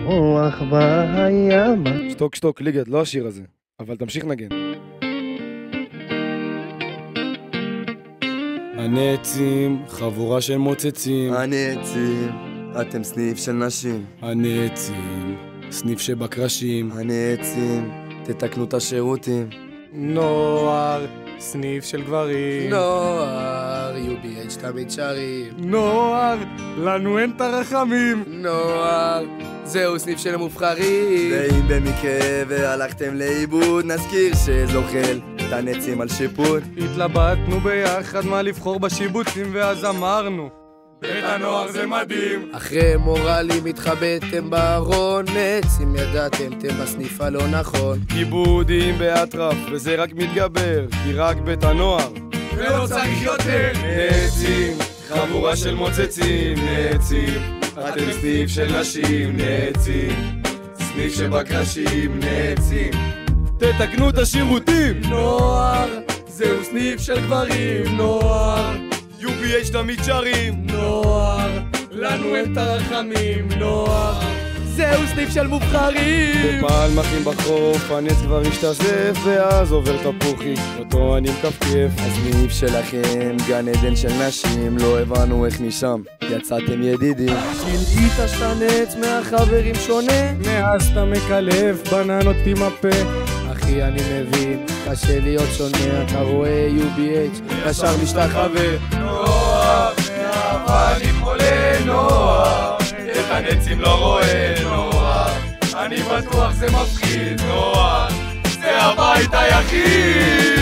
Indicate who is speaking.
Speaker 1: רוח בימה.
Speaker 2: שתוק שתוק ליגד, לא השיר הזה, אבל תמשיך נגן. הנעצים, חבורה של מוצצים.
Speaker 3: הנעצים, אתם סניף של נשים.
Speaker 2: הנעצים, סניף שבקרשים.
Speaker 3: הנעצים, תתקנו את השירותים.
Speaker 4: נוער, סניף של גברים.
Speaker 3: נוער, UBH תמיד שרים.
Speaker 4: נוער, לנו אין את הרחמים.
Speaker 3: נוער, זהו סניף של המובחרים. ואם במקרה והלכתם לאיבוד, נזכיר שזוכל את הנעצים על שיפוט.
Speaker 4: התלבטנו ביחד מה לבחור בשיבוצים, ואז אמרנו בית הנוער זה מדהים.
Speaker 3: אחרי מורלים התחבאתם בארון, נעצים ידעתם אתם בסניף הלא נכון.
Speaker 2: כיבודים באטרף וזה רק מתגבר, כי רק בית הנוער
Speaker 4: ולא צריך יותר.
Speaker 2: נעצים, חבורה של מוצצים. נעצים, אתם סניף של נשים. נעצים, סניף שבקרשים. נעצים, תתקנו את השירותים.
Speaker 4: נוער, זהו סניף של גברים. נוער,
Speaker 2: UBH תמיד שרים.
Speaker 4: נוער, לנו אין את הרחמים. נוער, זהו סניף של מובחרים.
Speaker 2: בפלמחים בחוף, הנץ כבר השתזף, ואז עובר תפוחי, אותו אני מקפקף.
Speaker 3: הסניף שלכם גן עדן של נשים, לא הבנו איך משם יצאתם ידידים.
Speaker 4: גילית שאתה נץ מהחברים שונה, מאז אתה מקלף בננות עם הפה.
Speaker 3: אחי אני מבין, קשה להיות שונה, אתה רואה UBH ישר משתחווה.
Speaker 2: נוער, מאהבה אני חולה. נוער, את הנצים לא רואה. נוער, אני בטוח זה מפחיד. נוער, זה הבית היחיד.